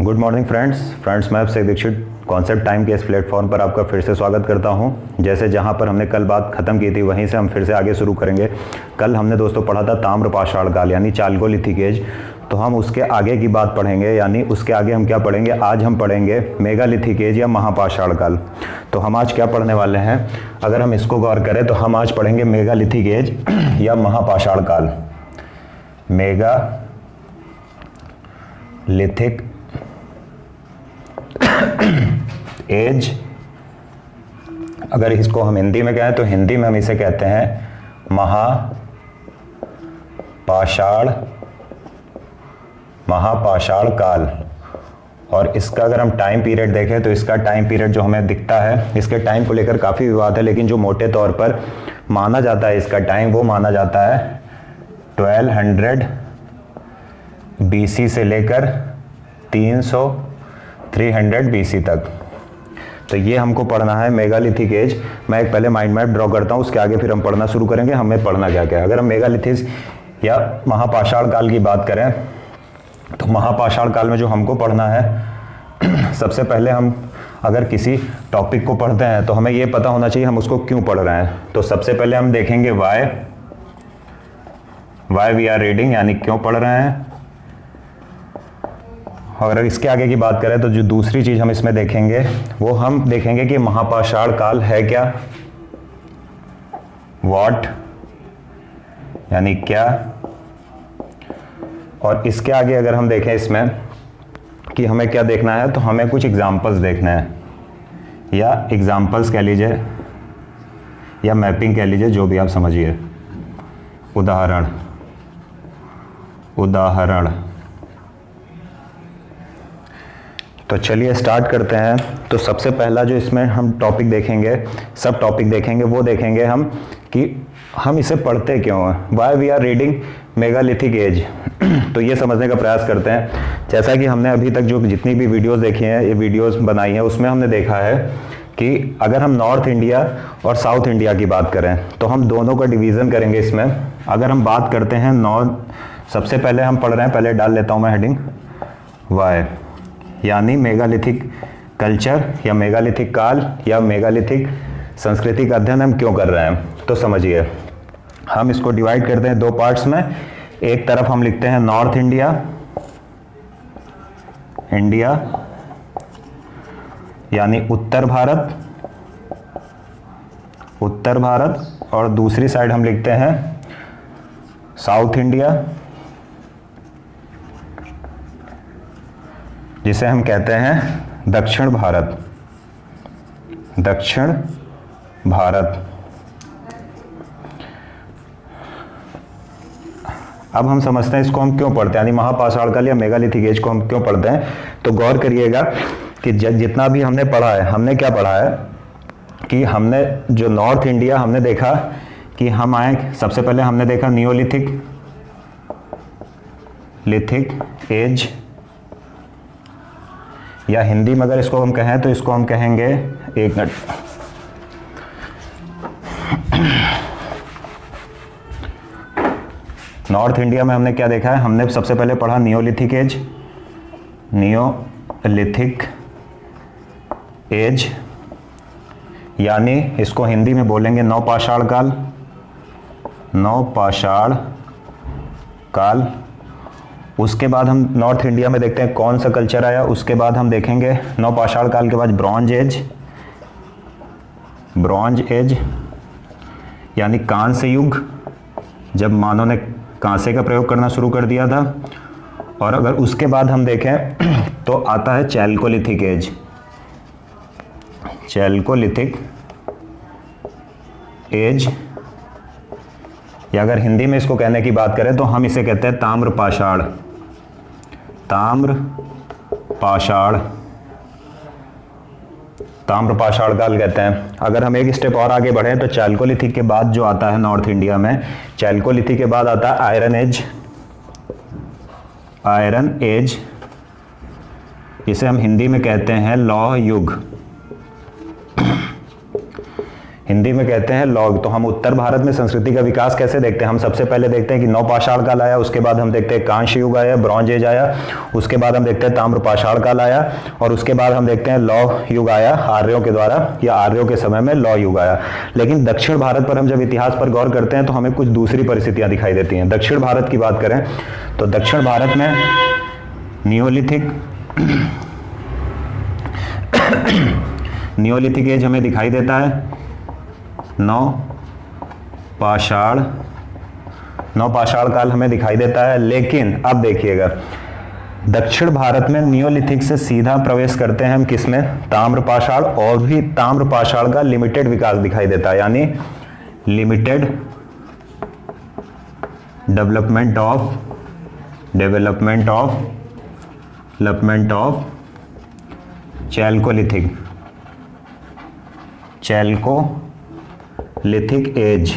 Good morning friends मैं अभिषेक Dixit concept time के इस प्लेटफॉर्म पर आपका फिर से स्वागत करता हूं। जैसे जहां पर हमने कल बात खत्म की थी वहीं से हम फिर से आगे शुरू करेंगे। कल हमने दोस्तों पढ़ा था ताम्र पाषाण काल यानी चालकोलिथिक एज, तो हम उसके आगे की बात पढ़ेंगे यानी उसके आगे हम क्या पढ़ेंगे। आज हम पढ़ेंगे मेगालिथिक एज या महापाषाण काल। तो हम आज क्या पढ़ने वाले हैं, अगर हम इसको गौर करें तो हम आज पढ़ेंगे मेगालिथिक एज या महापाषाण काल। मेगालिथिक एज, अगर इसको हम हिंदी में कहें तो हिंदी में हम इसे कहते हैं महापाषाण काल। और इसका अगर हम टाइम पीरियड देखें तो इसका टाइम पीरियड जो हमें दिखता है, इसके टाइम को लेकर काफ़ी विवाद है, लेकिन जो मोटे तौर पर माना जाता है इसका टाइम, वो माना जाता है 1200 BC से लेकर 300 BC तक। तो ये हमको पढ़ना है मेगालिथिक एज। मैं एक पहले माइंड मैप ड्रॉ करता हूँ, उसके आगे फिर हम पढ़ना शुरू करेंगे हमें पढ़ना क्या क्या है। अगर हम मेगालिथिक या महापाषाण काल की बात करें तो महापाषाण काल में जो हमको पढ़ना है, सबसे पहले हम अगर किसी टॉपिक को पढ़ते हैं तो हमें ये पता होना चाहिए हम उसको क्यों पढ़ रहे हैं। तो सबसे पहले हम देखेंगे वाई वी आर रीडिंग, यानी क्यों पढ़ रहे हैं। और अगर इसके आगे की बात करें तो जो दूसरी चीज हम इसमें देखेंगे वो हम देखेंगे कि महापाषाण काल है क्या, व्हाट यानी क्या। और इसके आगे अगर हम देखें इसमें कि हमें क्या देखना है, तो हमें कुछ एग्जाम्पल्स देखना है, या एग्जाम्पल्स कह लीजिए या मैपिंग कह लीजिए, जो भी आप समझिए। उदाहरण तो चलिए स्टार्ट करते हैं। तो सबसे पहला जो इसमें हम टॉपिक देखेंगे, सब टॉपिक देखेंगे, वो देखेंगे हम कि हम इसे पढ़ते क्यों हैं। Why we are reading megalithic age. तो ये समझने का प्रयास करते हैं। जैसा कि हमने अभी तक जो जितनी भी वीडियोस देखी हैं, ये वीडियोस बनाई हैं, उसमें हमने देखा है कि अगर हम नॉर्थ इंडिया और साउथ इंडिया की बात करें तो हम दोनों का डिवीज़न करेंगे इसमें। अगर हम बात करते हैं नॉर्थ, सबसे पहले हम पढ़ रहे हैं, पहले डाल लेता हूँ मैं हेडिंग वाई, यानी मेगालिथिक कल्चर या मेगालिथिक काल या मेगालिथिक संस्कृति का अध्ययन हम क्यों कर रहे हैं। तो समझिए, हम इसको डिवाइड करते हैं दो पार्ट्स में। एक तरफ हम लिखते हैं नॉर्थ इंडिया यानी उत्तर भारत, और दूसरी साइड हम लिखते हैं साउथ इंडिया, जिसे हम कहते हैं दक्षिण भारत। अब हम समझते हैं इसको हम क्यों पढ़ते हैं, यानी महापाषाण काल या मेगालिथिक एज को हम क्यों पढ़ते हैं। तो गौर करिएगा कि जितना भी हमने पढ़ा है, हमने क्या पढ़ा है कि हमने जो नॉर्थ इंडिया हमने देखा कि हम आए, सबसे पहले हमने देखा नियोलिथिक एज, या हिंदी में अगर इसको हम कहें तो इसको हम कहेंगे, एक मिनट, नॉर्थ इंडिया में हमने क्या देखा है, हमने सबसे पहले पढ़ा नियोलिथिक एज, यानी इसको हिंदी में बोलेंगे नवपाषाण काल। उसके बाद हम नॉर्थ इंडिया में देखते हैं कौन सा कल्चर आया। उसके बाद हम देखेंगे नवपाषाण काल के बाद ब्रॉन्ज एज यानी कांस्य युग, जब मानव ने कांसे का प्रयोग करना शुरू कर दिया था। और अगर उसके बाद हम देखें तो आता है चैल्कोलिथिक एज, या अगर हिंदी में इसको कहने की बात करें तो हम इसे कहते हैं ताम्रपाषाण काल कहते हैं। अगर हम एक स्टेप और आगे बढ़े तो चैल्कोलिथिक के बाद जो आता है नॉर्थ इंडिया में, चैल्कोलिथिक के बाद आता है आयरन एज, जिसे हम हिंदी में कहते हैं लौह युग, हिंदी में कहते हैं लॉग। तो हम उत्तर भारत में संस्कृति का विकास कैसे देखते हैं? हम सबसे पहले देखते हैं कि नवपाषाण काल आया, उसके बाद हम देखते हैं कांस्य युग आया, ब्रॉन्ज एज आया, उसके बाद हम देखते हैं ताम्रपाषाण काल आया, और उसके बाद हम देखते हैं लौ युग आया आर्यों के द्वारा, या आर्यों के समय में लौ युग आया। लेकिन दक्षिण भारत पर हम जब इतिहास पर गौर करते हैं तो हमें कुछ दूसरी परिस्थितियां दिखाई देती हैं। दक्षिण भारत की बात करें तो दक्षिण भारत में नियोलिथिक एज हमें दिखाई देता है, नवपाषाण काल हमें दिखाई देता है। लेकिन अब देखिएगा, दक्षिण भारत में नियोलिथिक से सीधा प्रवेश करते हैं हम किसमें? ताम्रपाषाण, और भी ताम्रपाषाण का लिमिटेड विकास दिखाई देता है, यानी limited development of chalcolithic age,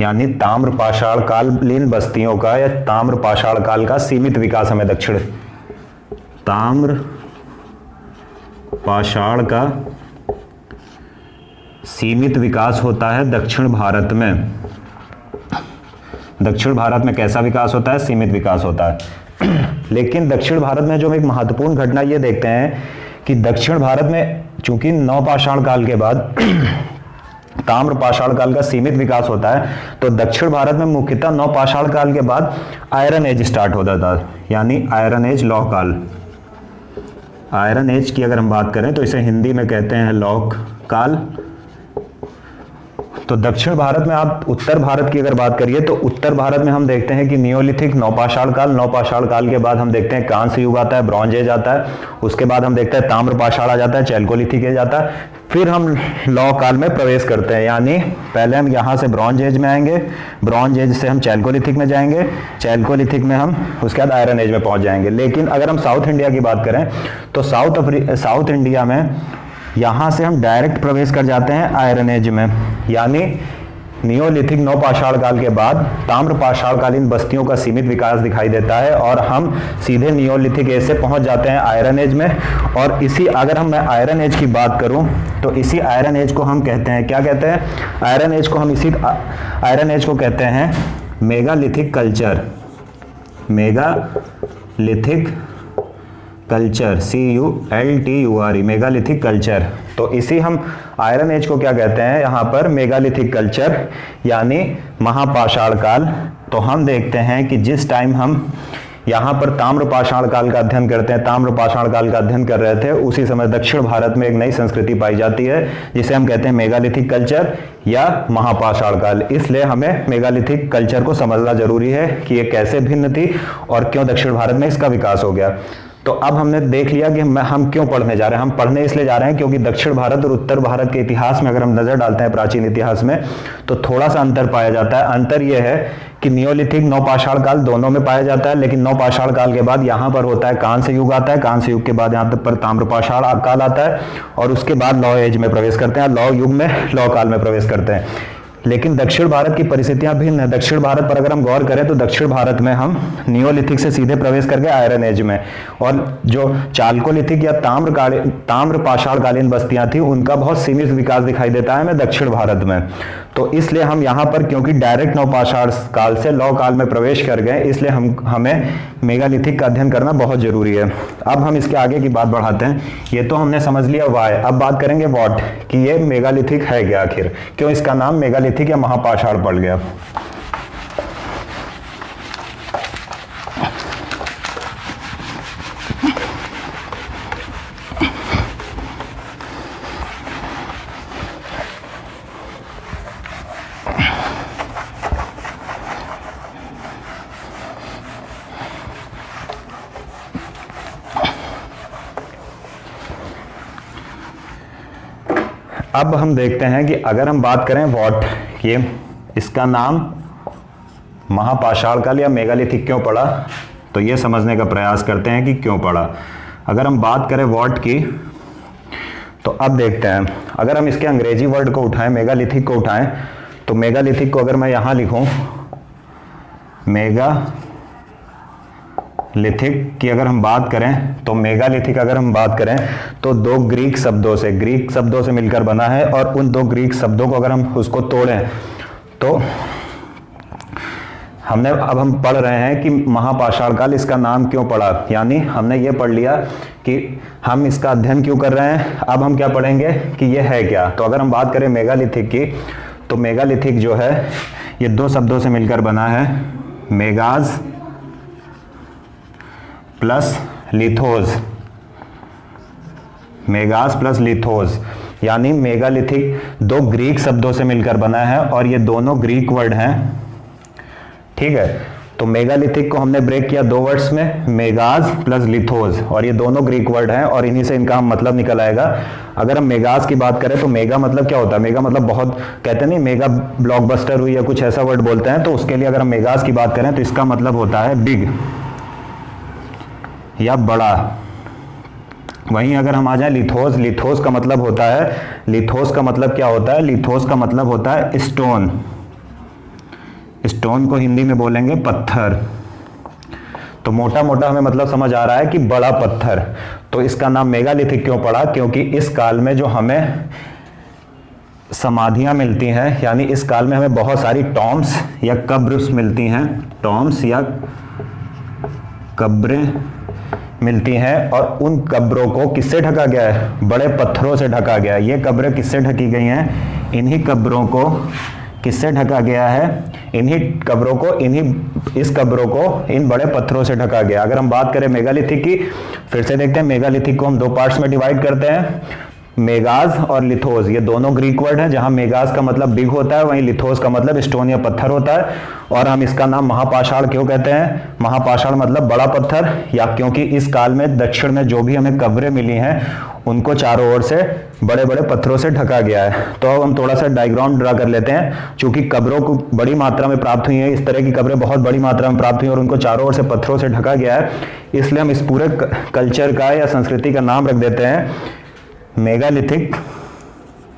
यानी ताम्रपाषाण कालीन बस्तियों का या ताम्रपाषाण काल का सीमित विकास हमें ताम्रपाषाण का सीमित विकास होता है दक्षिण भारत में। दक्षिण भारत में कैसा विकास होता है? सीमित विकास होता है। लेकिन दक्षिण भारत में जो हम एक महत्वपूर्ण घटना ये देखते हैं कि दक्षिण भारत में चूंकि नवपाषाण काल के बाद ताम्रपाषाण काल का सीमित विकास होता है, तो दक्षिण भारत में मुख्यतः नवपाषाण काल के बाद आयरन एज स्टार्ट होता था, यानी आयरन एज लौह काल। आयरन एज की अगर हम बात करें तो इसे हिंदी में कहते हैं लौह काल। तो दक्षिण भारत में आप उत्तर भारत की अगर बात करिए तो उत्तर भारत में हम देखते हैं कि नियोलिथिक नवपाषाण काल के बाद हम देखते हैं कांस्य युग आता है, ब्रॉन्ज एज आता है, उसके बाद हम देखते हैं ताम्रपाषाण आ जाता है, चैल्कोलिथिक एज आता है, फिर हम लौ काल में प्रवेश करते हैं। यानी पहले हम यहाँ से ब्रॉन्ज एज में आएंगे, ब्रॉन्ज एज से हम चैल्कोलिथिक में जाएंगे, चैल्कोलिथिक में हम उसके बाद आयरन एज में पहुंच जाएंगे। लेकिन अगर हम साउथ इंडिया की बात करें तो साउथ इंडिया में यहाँ से हम डायरेक्ट प्रवेश कर जाते हैं आयरन एज में, यानी नियोलिथिक नवपाषाण काल के बाद ताम्रपाषाण कालीन बस्तियों का सीमित विकास दिखाई देता है और हम सीधे नियोलिथिक एज से पहुंच जाते हैं आयरन एज में। और इसी अगर मैं आयरन एज की बात करूं तो इसी आयरन एज को हम कहते हैं, क्या कहते हैं? आयरन एज को हम कहते हैं megalithic culture, CULTURE, megalithic culture. तो इसी हम आयरन एज को क्या कहते हैं यहाँ पर? मेगालिथिक कल्चर, यानी महापाषाण काल। तो हम देखते हैं कि जिस टाइम हम यहाँ पर ताम्रपाषाण काल का अध्ययन करते हैं, ताम्रपाषाण काल का अध्ययन कर रहे थे, उसी समय दक्षिण भारत में एक नई संस्कृति पाई जाती है जिसे हम कहते हैं मेगालिथिक कल्चर या महापाषाण काल। इसलिए हमें मेगालिथिक कल्चर को समझना जरूरी है कि ये कैसे भिन्न थी और क्यों दक्षिण भारत में इसका विकास हो गया। तो अब हमने देख लिया कि हम क्यों पढ़ने जा रहे हैं। हम पढ़ने इसलिए जा रहे हैं क्योंकि दक्षिण भारत और उत्तर भारत के इतिहास में अगर हम नजर डालते हैं प्राचीन इतिहास में तो थोड़ा सा अंतर पाया जाता है। अंतर यह है कि नियोलिथिक नवपाषाण काल दोनों में पाया जाता है, लेकिन नवपाषाण काल के बाद यहाँ पर होता है कांस्य युग आता है, कांस्य युग के बाद यहाँ पर ताम्रपाषाण काल आता है और उसके बाद लौ एज में प्रवेश करते हैं, लौ युग में लौ काल में प्रवेश करते हैं। लेकिन दक्षिण भारत की परिस्थितियां भिन्न है। दक्षिण भारत पर अगर हम गौर करें तो दक्षिण भारत में हम नियोलिथिक से सीधे प्रवेश करके आयरन एज में, और जो चाल्कोलिथिक या ताम्रपाषाण कालीन बस्तियां थी उनका बहुत सीमित विकास दिखाई देता है हमें दक्षिण भारत में। तो इसलिए हम यहाँ पर क्योंकि डायरेक्ट नवपाषाण काल से लौ काल में प्रवेश कर गए, इसलिए हमें मेगालिथिक का अध्ययन करना बहुत जरूरी है। अब हम इसके आगे की बात बढ़ाते हैं। ये तो हमने समझ लिया वाई, अब बात करेंगे व्हाट, कि ये मेगालिथिक है क्या आखिर, क्यों इसका नाम मेगालिथिक या महापाषाण पड़ गया। अब हम देखते हैं कि अगर हम बात करें व्हाट, ये इसका नाम महापाषाण काल या मेगालिथिक क्यों पड़ा, तो ये समझने का प्रयास करते हैं कि क्यों पड़ा। अगर हम बात करें व्हाट की तो अब देखते हैं, अगर हम इसके अंग्रेजी वर्ड को उठाएं, मेगालिथिक को उठाएं, तो मेगालिथिक को अगर मैं यहां लिखूं लिथिक की अगर हम बात करें तो मेगालिथिक अगर हम बात करें तो दो ग्रीक शब्दों से मिलकर बना है, और उन दो ग्रीक शब्दों को अगर हम उसको तोड़ें तो अब हम पढ़ रहे हैं कि महापाषाण काल इसका नाम क्यों पड़ा, यानी हमने ये पढ़ लिया कि हम इसका अध्ययन क्यों कर रहे हैं। अब हम क्या पढ़ेंगे कि ये है क्या। तो अगर हम बात करें मेगालिथिक की, तो मेगालिथिक जो है ये दो शब्दों से मिलकर बना है, मेगाज प्लस लिथोज, मेगाज प्लस लिथोज, यानी मेगालिथिक दो ग्रीक शब्दों से मिलकर बना है और ये दोनों ग्रीक वर्ड हैं, ठीक है। तो मेगालिथिक को हमने ब्रेक किया दो वर्ड्स में, मेगाज प्लस लिथोज, और ये दोनों ग्रीक वर्ड हैं और इन्हीं से इनका मतलब निकल आएगा। अगर हम मेगाज की बात करें तो मेगा मतलब क्या होता है, मेगा मतलब बहुत, कहते नहीं मेगा ब्लॉकबस्टर हुई या कुछ ऐसा वर्ड बोलते हैं, तो उसके लिए अगर हम मेगाज की बात करें तो इसका मतलब होता है बिग या बड़ा। वहीं अगर हम आ जाए लिथोस, लिथोस का मतलब होता है, लिथोस का मतलब क्या होता है, लिथोस का मतलब होता है स्टोन, स्टोन को हिंदी में बोलेंगे पत्थर। तो मोटा मोटा हमें मतलब समझ आ रहा है कि बड़ा पत्थर। तो इसका नाम मेगालिथिक क्यों पड़ा, क्योंकि इस काल में जो हमें समाधियां मिलती हैं, यानी इस काल में हमें बहुत सारी टॉम्स या कब्र मिलती हैं, टॉम्स या कब्रें मिलती हैं, और उन कब्रों को किससे ढका गया है, बड़े पत्थरों से ढका गया है। ये कब्रें किससे ढकी गई हैं, इन्हीं कब्रों को किससे ढका गया है, इन्हीं कब्रों को, इस कब्रों को इन बड़े पत्थरों से ढका गया। अगर हम बात करें मेगालिथिक की, फिर से देखते हैं, मेगालिथिक को हम दो पार्ट्स में डिवाइड करते हैं, मेगाज और लिथोस। ये दोनों ग्रीक वर्ड हैं, जहां मेगाज का मतलब बिग होता है, वहीं लिथोस का मतलब स्टोन या पत्थर होता है। और हम इसका नाम महापाषाण क्यों कहते हैं, महापाषाण मतलब बड़ा पत्थर, या क्योंकि इस काल में दक्षिण में जो भी हमें कब्रें मिली हैं उनको चारों ओर से बड़े बड़े पत्थरों से ढका गया है। तो अब हम थोड़ा सा डायग्राम ड्रा कर लेते हैं। चूंकि कब्रों को बड़ी मात्रा में प्राप्त हुई है, इस तरह की कब्रें बहुत बड़ी मात्रा में प्राप्त हुई और उनको चारों ओर से पत्थरों से ढका गया है, इसलिए हम इस पूरे कल्चर का या संस्कृति का नाम रख देते हैं मेगालिथिक,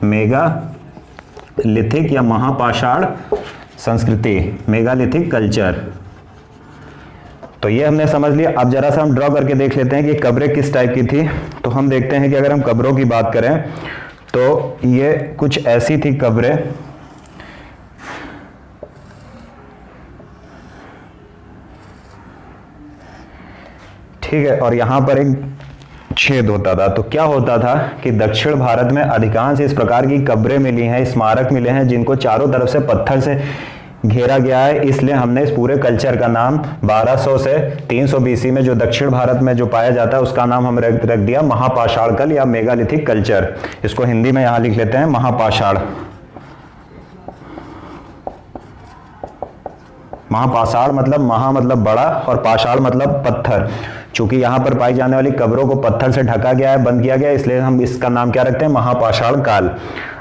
मेगालिथिक या महापाषाण संस्कृति, मेगालिथिक कल्चर। तो ये हमने समझ लिया। अब जरा सा हम ड्रॉ करके देख लेते हैं कि कब्रें किस टाइप की थी। तो हम देखते हैं कि अगर हम कब्रों की बात करें तो ये कुछ ऐसी थी कब्रें, ठीक है, और यहां पर एक छेद होता था। तो क्या होता था कि दक्षिण भारत में अधिकांश इस प्रकार की कब्रें मिली हैं, स्मारक मिले हैं, जिनको चारों तरफ से पत्थर से घेरा गया है। इसलिए हमने इस पूरे कल्चर का नाम 1200 से 300 बीसी में जो दक्षिण भारत में जो पाया जाता है उसका नाम हम रख दिया महापाषाण काल या मेगालिथिक कल्चर। इसको हिंदी में यहां लिख लेते हैं महापाषाण। महापाषाण मतलब महा मतलब बड़ा और पाषाण मतलब पत्थर। चूंकि यहां पर पाई जाने वाली कब्रों को पत्थर से ढका गया है, बंद किया गया है, इसलिए हम इसका नाम क्या रखते हैं, महापाषाण काल।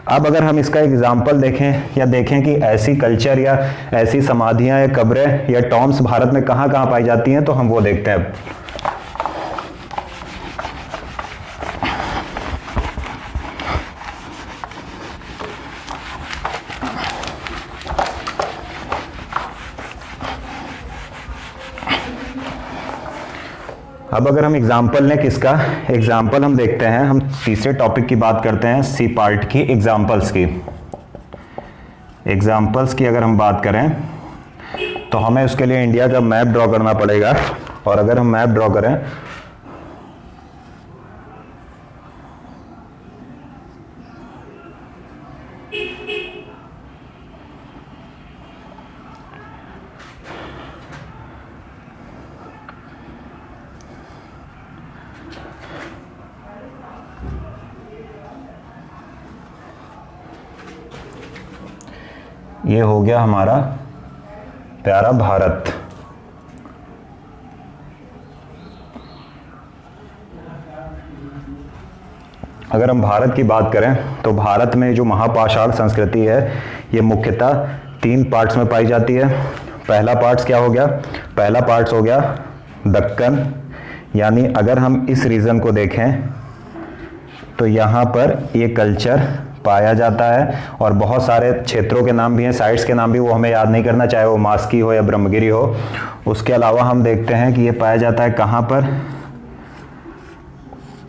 अब अगर हम इसका एग्जाम्पल देखें या देखें कि ऐसी कल्चर या ऐसी समाधियां या कब्रें या टॉम्स भारत में कहां कहां पाई जाती हैं, तो हम वो देखते हैं। अब अगर हम एग्जाम्पल लें किसका, एग्जाम्पल हम देखते हैं, हम तीसरे टॉपिक की बात करते हैं, सी पार्ट की, एग्जाम्पल्स की। एग्जाम्पल्स की अगर हम बात करें तो हमें उसके लिए इंडिया का मैप ड्रॉ करना पड़ेगा। और अगर हम मैप ड्रॉ करें ये हो गया हमारा प्यारा भारत। अगर हम भारत की बात करें तो भारत में जो महापाषाण संस्कृति है ये मुख्यतः 3 पार्ट्स में पाई जाती है। पहला पार्ट्स क्या हो गया, पहला पार्ट्स हो गया दक्कन, यानी अगर हम इस रीजन को देखें तो यहाँ पर ये कल्चर पाया जाता है। और बहुत सारे क्षेत्रों के नाम भी हैं, साइट्स के नाम भी, वो हमें याद नहीं करना, चाहे वो मास्की हो या ब्रह्मगिरी हो। उसके अलावा हम देखते हैं कि ये पाया जाता है कहाँ पर,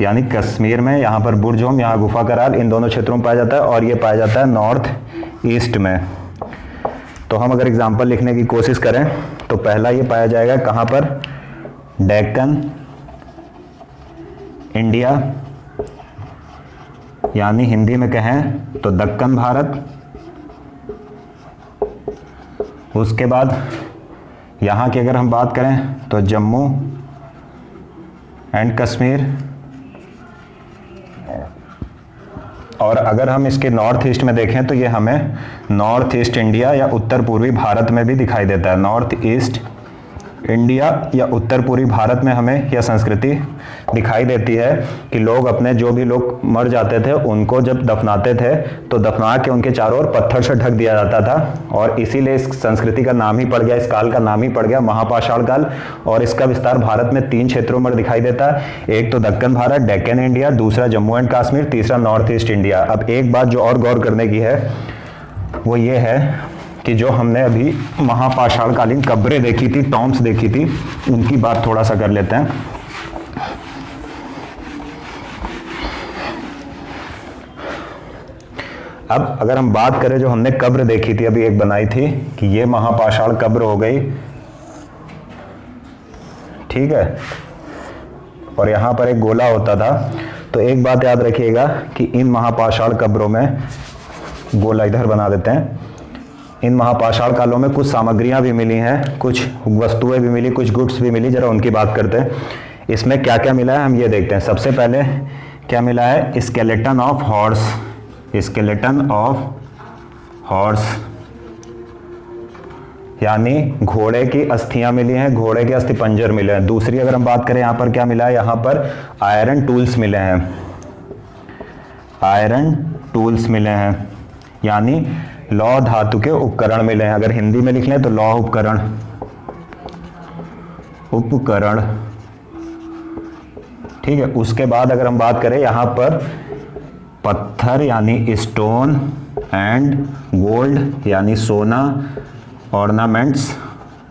यानी कश्मीर में, यहाँ पर बुर्जोम, यहाँ गुफा कराल, इन दोनों क्षेत्रों में पाया जाता है। और ये पाया जाता है नॉर्थ ईस्ट में। तो हम अगर एग्जाम्पल लिखने की कोशिश करें तो पहला ये पाया जाएगा कहाँ पर, डेक्कन, इंडिया, यानी हिंदी में कहें तो दक्कन भारत। उसके बाद यहाँ की अगर हम बात करें तो जम्मू एंड कश्मीर। और अगर हम इसके नॉर्थ ईस्ट में देखें तो ये हमें नॉर्थ ईस्ट इंडिया या उत्तर पूर्वी भारत में भी दिखाई देता है। नॉर्थ ईस्ट इंडिया या उत्तर पूर्वी भारत में हमें यह संस्कृति दिखाई देती है कि लोग अपने, जो भी लोग मर जाते थे उनको जब दफनाते थे तो दफना के उनके चारों ओर पत्थर से ढक दिया जाता था। और इसीलिए इस संस्कृति का नाम ही पड़ गया, इस काल का नाम ही पड़ गया महापाषाण काल। और इसका विस्तार भारत में 3 क्षेत्रों में दिखाई देता है। एक तो दक्कन भारत, डेक्कन इंडिया, दूसरा जम्मू एंड कश्मीर, तीसरा नॉर्थ ईस्ट इंडिया। अब एक बात जो और गौर करने की है वो ये है कि जो हमने अभी महापाषाणकालीन कब्रें देखी थी, टॉम्ब्स देखी थी, उनकी बात थोड़ा सा कर लेते हैं। अब अगर हम बात करें, जो हमने कब्र देखी थी, अभी एक बनाई थी कि ये महापाषाण कब्र हो गई, ठीक है, और यहाँ पर एक गोला होता था। तो एक बात याद रखिएगा कि इन महापाषाण कब्रों में, गोला इधर बना देते हैं, इन महापाषाण कालों में कुछ सामग्रियां भी मिली हैं, कुछ वस्तुएं भी मिली, कुछ गुड्स भी मिली। जरा उनकी बात करते हैं। इसमें क्या क्या मिला है हम ये देखते हैं। सबसे पहले क्या मिला है, skeleton of horse, skeleton of horse यानी घोड़े की अस्थियां मिली हैं, घोड़े के अस्थि पंजर मिले हैं। दूसरी अगर हम बात करें, यहाँ पर क्या मिला है, यहाँ पर आयरन टूल्स मिले हैं, आयरन टूल्स मिले हैं, यानी लौह धातु के उपकरण मिले हैं। अगर हिंदी में लिख लें तो लौह उपकरण, उपकरण, ठीक है। उसके बाद अगर हम बात करें, यहाँ पर पत्थर यानी स्टोन एंड गोल्ड यानी सोना, ऑर्नामेंट्स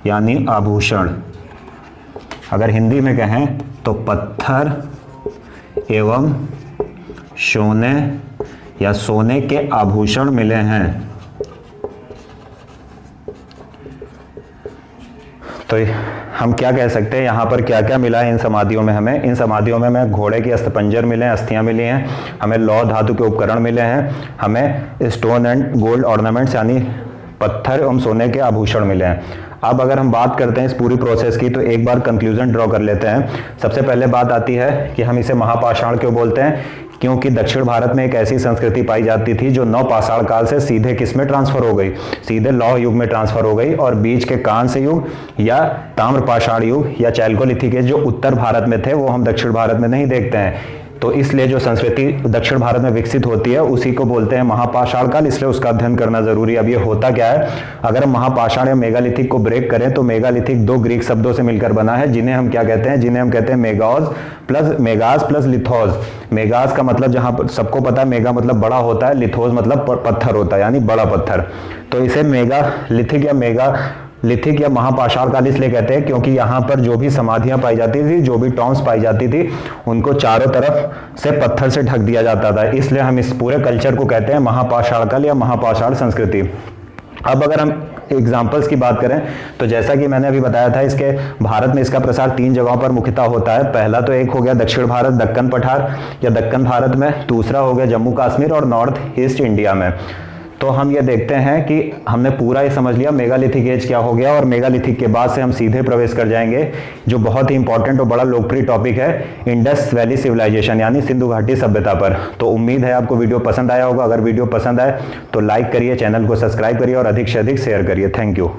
यानी आभूषण। अगर हिंदी में कहें तो पत्थर एवं सोने या सोने के आभूषण मिले हैं। तो हम क्या कह सकते हैं, यहाँ पर क्या क्या मिला है इन समाधियों में हमें, इन समाधियों में हमें घोड़े के अस्थिपंजर मिले हैं, अस्थियां मिली हैं, हमें लौह धातु के उपकरण मिले हैं, हमें स्टोन एंड गोल्ड ऑर्नामेंट्स यानी पत्थर एवं सोने के आभूषण मिले हैं। अब अगर हम बात करते हैं इस पूरी प्रोसेस की तो एक बार कंक्लूजन ड्रॉ कर लेते हैं। सबसे पहले बात आती है कि हम इसे महापाषाण क्यों बोलते हैं, क्योंकि दक्षिण भारत में एक ऐसी संस्कृति पाई जाती थी जो नवपाषाण काल से सीधे किस में ट्रांसफर हो गई, सीधे लौह युग में ट्रांसफर हो गई। और बीच के कांस्य युग या ताम्रपाषाण युग या चैल्कोलिथिक एज जो उत्तर भारत में थे वो हम दक्षिण भारत में नहीं देखते हैं। तो इसलिए जो संस्कृति दक्षिण भारत में विकसित होती है उसी को बोलते हैं महापाषाण काल, इसलिए उसका अध्ययन करना जरूरी है। अब ये होता क्या है, अगर हम महापाषाण या मेगालिथिक को ब्रेक करें तो मेगालिथिक 2 ग्रीक शब्दों से मिलकर बना है, जिन्हें हम क्या कहते हैं, जिन्हें हम कहते हैं मेगास प्लस लिथोस। मेगास का मतलब जहां सबको पता है, मेगा मतलब बड़ा होता है, लिथोस मतलब पत्थर होता है यानी बड़ा पत्थर। तो इसे मेगालिथिक या महापाषाण काल इसलिए कहते हैं क्योंकि यहाँ पर जो भी समाधियां पाई जाती थी, जो भी टॉम्ब्स पाई जाती थी, उनको चारों तरफ से पत्थर से ढक दिया जाता था। इसलिए हम इस पूरे कल्चर को कहते हैं महापाषाण काल या महापाषाण संस्कृति। अब अगर हम एग्जाम्पल्स की बात करें तो जैसा कि मैंने अभी बताया था, इसके भारत में इसका प्रसार 3 जगहों पर मुख्यतः होता है। पहला तो एक हो गया दक्षिण भारत, दक्कन पठार या दक्कन भारत में, दूसरा हो गया जम्मू कश्मीर और नॉर्थ ईस्ट इंडिया में। तो हम ये देखते हैं कि हमने पूरा ये समझ लिया मेगालिथिक एज क्या हो गया, और मेगालिथिक के बाद से हम सीधे प्रवेश कर जाएंगे जो बहुत ही इंपॉर्टेंट और बड़ा लोकप्रिय टॉपिक है, इंडस वैली सिविलाइजेशन यानी सिंधु घाटी सभ्यता पर। तो उम्मीद है आपको वीडियो पसंद आया होगा। अगर वीडियो पसंद आए तो लाइक करिए, चैनल को सब्सक्राइब करिए और अधिक से अधिक शेयर करिए। Thank you.